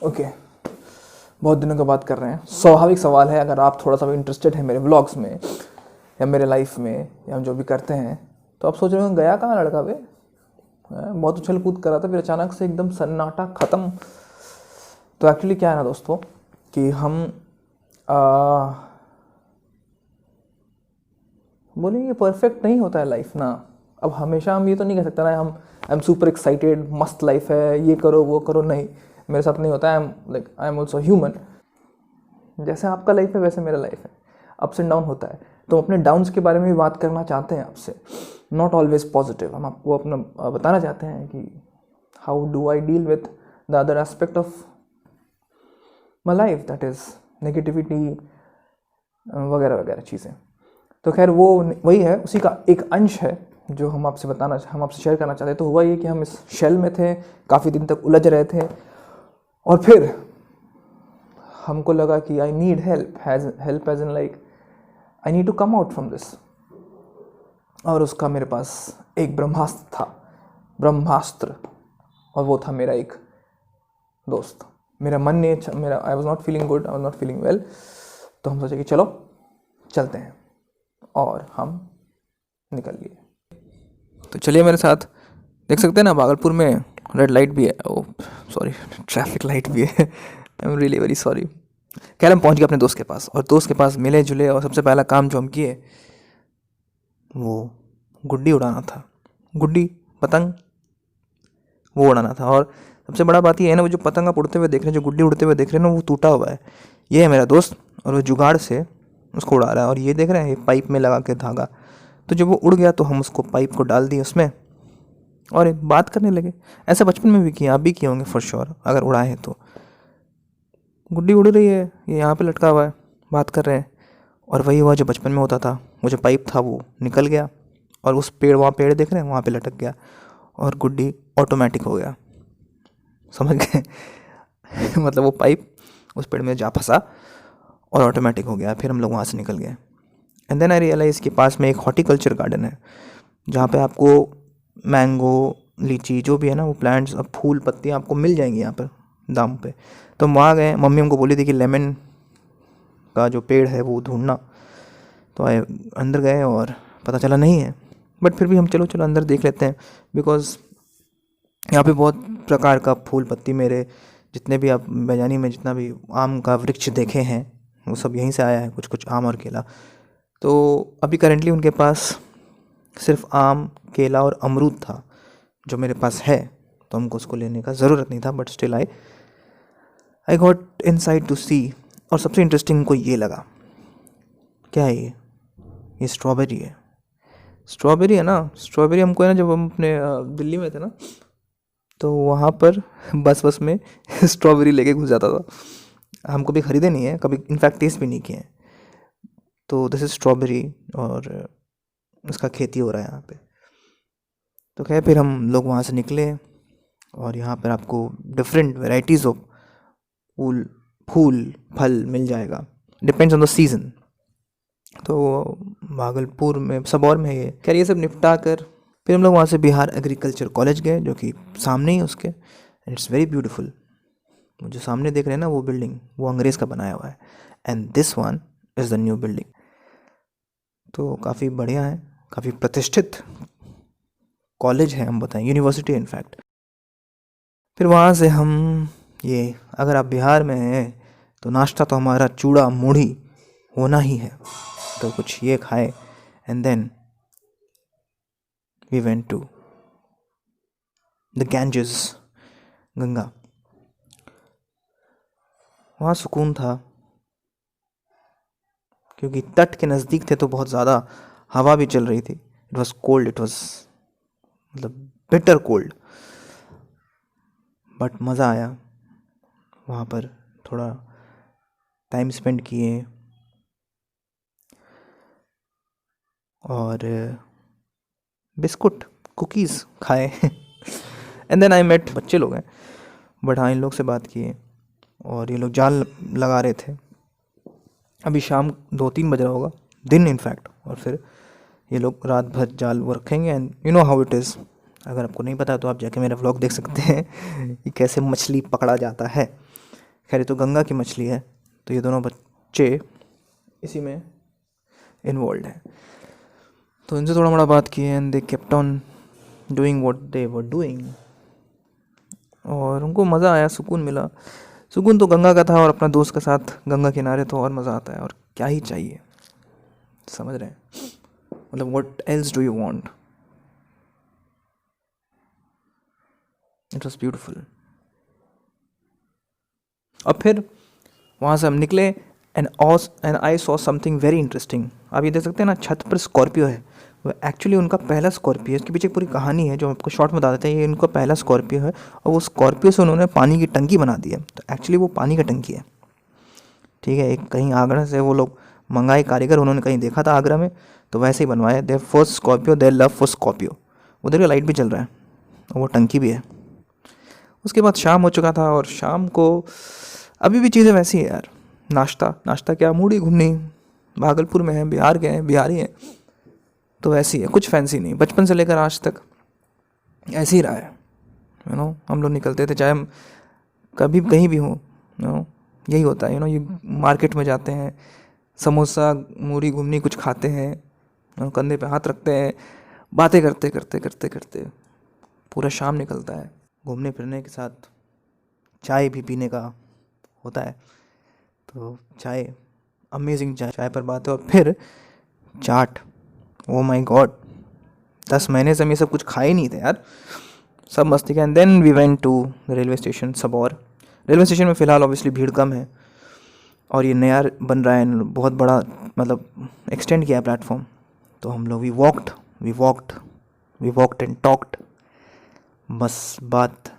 Okay, बहुत दिनों के बाद कर रहे हैं। स्वाभाविक सवाल है, अगर आप थोड़ा सा भी इंटरेस्टेड हैं मेरे व्लॉग्स में या मेरे लाइफ में या हम जो भी करते हैं, तो आप सोच रहे हो गया कहाँ लड़का बे, बहुत उछल कूद कर रहा था, फिर अचानक से एकदम सन्नाटा ख़त्म। तो एक्चुअली क्या है ना दोस्तों, कि हम बोलेंगे परफेक्ट नहीं होता है लाइफ ना। अब हमेशा हम ये तो नहीं कह सकते ना हम आई एम सुपर एक्साइटेड, मस्त लाइफ है, ये करो वो करो, नहीं, मेरे साथ नहीं होता। I am also human. जैसे आपका लाइफ है वैसे मेरा लाइफ है, अप्स एंड डाउन होता है। तो अपने डाउन्स के बारे में भी बात करना चाहते हैं आपसे, नॉट ऑलवेज पॉजिटिव। हम आपको अपना बताना चाहते हैं कि how do I deal with the other aspect of my life, that is negativity वगैरह वगैरह चीज़ें। तो खैर वो वही है, उसी का एक अंश है जो हम आपसे शेयर करना चाहते हैं। तो हुआ ये कि हम इस शेल में थे, काफ़ी दिन तक उलझ रहे थे, और फिर हमको लगा कि I need help as in like I need to come out from this. और उसका मेरे पास एक ब्रह्मास्त्र, और वो था मेरा एक दोस्त। मेरा मन ने मेरा I was not feeling good, I was not feeling well. तो हम सोचे कि चलो चलते हैं, और हम निकल लिए। तो चलिए मेरे साथ, देख सकते हैं ना भागलपुर में रेड लाइट भी है, ओ सॉरी ट्रैफिक लाइट भी है। I am really very sorry. खैर हम पहुंच गए अपने दोस्त के पास, और दोस्त के पास मिले जुले, और सबसे पहला काम जो हम किए वो गुड्डी उड़ाना था। गुड्डी पतंग वो उड़ाना था। और सबसे बड़ा बात ये है ना, वो जो पतंग आप उड़ते हुए देख रहे हैं, जो गुड्डी उड़ते हुए देख रहे हैं ना, वो टूटा हुआ है। ये है मेरा दोस्त, और वो जुगाड़ से उसको उड़ा रहा है। और ये देख रहे हैं पाइप में लगा के धागा। तो जब वो उड़ गया तो हम उसको पाइप को डाल दिए उसमें, और बात करने लगे। ऐसा बचपन में भी किया, आप भी किए होंगे फॉर श्योर, अगर उड़ाए हैं तो। गुड्डी उड़ रही है, ये यहाँ पे लटका हुआ है, बात कर रहे हैं। और वही हुआ जो बचपन में होता था, वो जो पाइप था वो निकल गया, और उस पेड़, वहाँ पेड़ देख रहे हैं, वहाँ पे लटक गया, और गुड्डी ऑटोमेटिक हो गया। समझ गए? मतलब वो पाइप उस पेड़ में जा फंसा और ऑटोमेटिक हो गया। फिर हम लोग वहाँ से निकल गए। एंड देन आई रियलाइज़ के पास में एक हॉर्टिकल्चर गार्डन है, जहाँ पे आपको मैंगो, लीची, जो भी है ना वो प्लांट्स, अब फूल पत्तियाँ आपको मिल जाएंगी यहाँ पर दाम पे। तो हम वहाँ गए, मम्मी हमको बोली थी कि लेमन का जो पेड़ है वो ढूंढना। तो आए अंदर गए और पता चला नहीं है, बट फिर भी हम चलो अंदर देख लेते हैं, बिकॉज़ यहाँ पे बहुत प्रकार का फूल पत्ती, मेरे जितने भी आप बैजानी में जितना भी आम का वृक्ष देखे हैं वो सब यहीं से आया है, कुछ कुछ आम और केला। तो अभी करेंटली उनके पास सिर्फ आम, केला और अमरूद था, जो मेरे पास है, तो हमको उसको लेने का ज़रूरत नहीं था। But still I got inside to see. और सबसे इंटरेस्टिंग हमको ये लगा, क्या है ये स्ट्रॉबेरी है। स्ट्रॉबेरी है ना, स्ट्रॉबेरी हमको है ना, जब हम अपने दिल्ली में थे ना, तो वहाँ पर बस में स्ट्रॉबेरी लेके घुस जाता था। हमको भी ख़रीदे नहीं है कभी, इनफैक्ट टेस्ट भी नहीं किए हैं। तो दिस इज़ स्ट्रॉबेरी, और उसका खेती हो रहा है यहाँ पे। तो खैर फिर हम लोग वहाँ से निकले, और यहाँ पर आपको डिफरेंट वेराइटीज़ ऑफ फूल फल मिल जाएगा, डिपेंड्स ऑन द सीज़न। तो भागलपुर में, सबौर में है ये। खैर ये सब निपटा कर फिर हम लोग वहाँ से बिहार एग्रीकल्चर कॉलेज गए, जो कि सामने ही उसके, एंड इट्स वेरी ब्यूटीफुल। वो जो सामने देख रहे हैं ना वो बिल्डिंग, वो अंग्रेज़ का बनाया हुआ है, and this one is the new building. तो काफ़ी बढ़िया है, काफ़ी प्रतिष्ठित कॉलेज है, हम बताएं यूनिवर्सिटी इनफैक्ट। फिर वहाँ से हम ये, अगर आप बिहार में हैं तो नाश्ता तो हमारा चूड़ा मूढ़ी होना ही है, तो कुछ ये खाए, and then we went to the Ganges, Ganga. वहाँ सुकून था, क्योंकि तट के नज़दीक थे, तो बहुत ज़्यादा हवा भी चल रही थी। It was cold, it was मतलब बिटर कोल्ड, बट मज़ा आया। वहाँ पर थोड़ा टाइम स्पेंड किए, और बिस्कुट कुकीज़ खाए। एंड देन आई मेट, बच्चे लोग हैं बट हाँ, इन लोग से बात किए, और ये लोग जाल लगा रहे थे। अभी शाम 2-3 बज रहा होगा, दिन इनफैक्ट। और फिर ये लोग रात भर जाल वो रखेंगे, and you know how it is. अगर आपको नहीं पता तो आप जाके मेरा व्लॉग देख सकते हैं कि कैसे मछली पकड़ा जाता है। खैर ये तो गंगा की मछली है, तो ये दोनों बच्चे इसी में इन्वॉल्व हैं। तो इनसे थोड़ा मोड़ा बात की है and they kept on doing what they were doing, और उनको मज़ा आया, सुकून मिला। सुकून तो गंगा का था, और अपना दोस्त के साथ गंगा किनारे तो और मज़ा आता है, और क्या ही चाहिए, समझ रहे हैं? मतलब what else do you want. It was beautiful. और फिर वहाँ से हम निकले and I saw something very interesting. आप ये देख सकते हैं ना, छत पर स्कॉर्पियो है, वो एक्चुअली उनका पहला स्कॉर्पियो है। इसके पीछे पूरी कहानी है जो आपको शॉर्ट में बता देते हैं। ये उनका पहला स्कॉर्पियो है, और वो स्कॉर्पियो से उन्होंने पानी की टंकी बना दी है। तो एक्चुअली वो पानी का टंकी है, ठीक है। एक कहीं आगरा से वो लोग मंगाए कारीगर, उन्होंने कहीं देखा था आगरा में, तो वैसे ही बनवाया। Their first Scorpio, their love for Scorpio. उधर का लाइट भी चल रहा है और वो टंकी भी है। उसके बाद शाम हो चुका था, और शाम को अभी भी चीज़ें वैसी है यार। नाश्ता क्या, मूढ़ी घुगनी। भागलपुर में है, बिहार के हैं, बिहारी हैं, तो वैसी है, कुछ फैंसी नहीं। बचपन से लेकर आज तक ऐसे ही रहा है। हम लोग निकलते थे, चाहे हम कभी कहीं भी हों, यही होता है। ये मार्केट में जाते हैं, समोसा मूढ़ी घुगनी कुछ खाते हैं, कंधे पे हाथ रखते हैं, बातें करते करते करते करते पूरा शाम निकलता है। घूमने फिरने के साथ चाय भी पीने का होता है, तो चाय, अमेजिंग चाय पर बात है। और फिर चाट, ओ माय गॉड, 10 महीने से हम ये सब कुछ खाए नहीं थे यार, सब मस्ती का। And then we went to the railway station Sabour. Railway station में फ़िलहाल ऑब्वियसली भीड़ कम है, और ये नया बन रहा है, बहुत बड़ा, मतलब एक्सटेंड किया है प्लेटफॉर्म। तो हम लोग वी वॉकड एंड टॉक्ड, बस बात,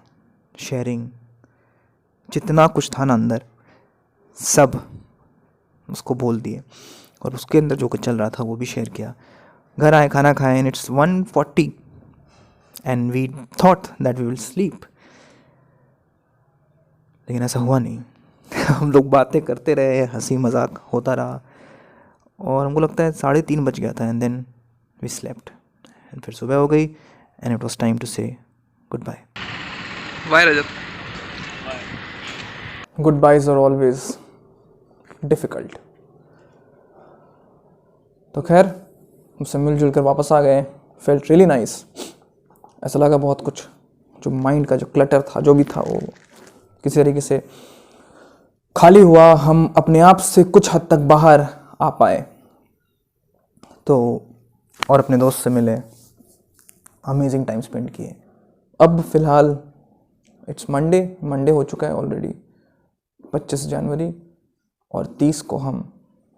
शेयरिंग, जितना कुछ था ना अंदर सब उसको बोल दिए, और उसके अंदर जो कुछ चल रहा था वो भी शेयर किया। घर आए, खाना खाए, and it's 1:40 and we thought that we will sleep, लेकिन ऐसा हुआ नहीं। हम लोग बातें करते रहे, हंसी मजाक होता रहा, और हमको लगता है 3:30 बज गया था, and then we slept. And फिर सुबह हो गई, and it was time to say good bye. Bye Rajat. Good byes are always difficult. तो खैर उससे मिलजुल कर वापस आ गए। Felt really nice. ऐसा लगा बहुत कुछ जो माइंड का जो क्लटर था, जो भी था, वो किसी तरीके से खाली हुआ। हम अपने आप से कुछ हद तक बाहर आ पाए, तो और अपने दोस्त से मिले, अमेजिंग टाइम स्पेंड किए। अब फ़िलहाल इट्स मंडे हो चुका है ऑलरेडी, 25 जनवरी, और 30 को हम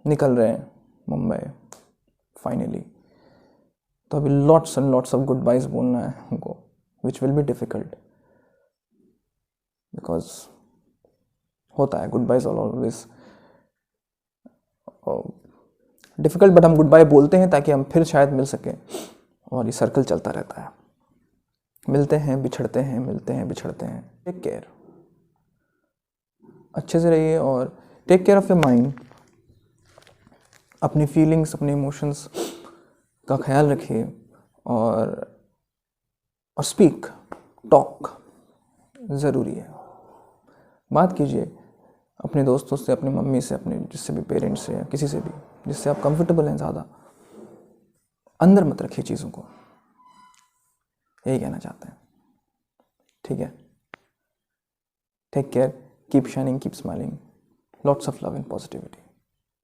निकल रहे हैं मुंबई फाइनली। तो अभी lots and lots of good byes बोलना है हमको, which will be difficult, because होता है good byes always difficult, but हम गुड बाय बोलते हैं ताकि हम फिर शायद मिल सकें, और ये सर्कल चलता रहता है। मिलते हैं, बिछड़ते हैं, मिलते हैं, बिछड़ते हैं। टेक केयर, अच्छे से रहिए, और take care of your mind. अपनी फीलिंग्स, अपने इमोशंस का ख्याल रखिए, और स्पीक, टॉक ज़रूरी है। बात कीजिए अपने दोस्तों से, अपनी मम्मी से, अपने जिससे भी, पेरेंट्स से, या किसी से भी जिससे आप कंफर्टेबल हैं। ज़्यादा अंदर मत रखिए चीज़ों को, यही कहना चाहते हैं। ठीक है, take care, keep shining, keep smiling, lots of love and positivity.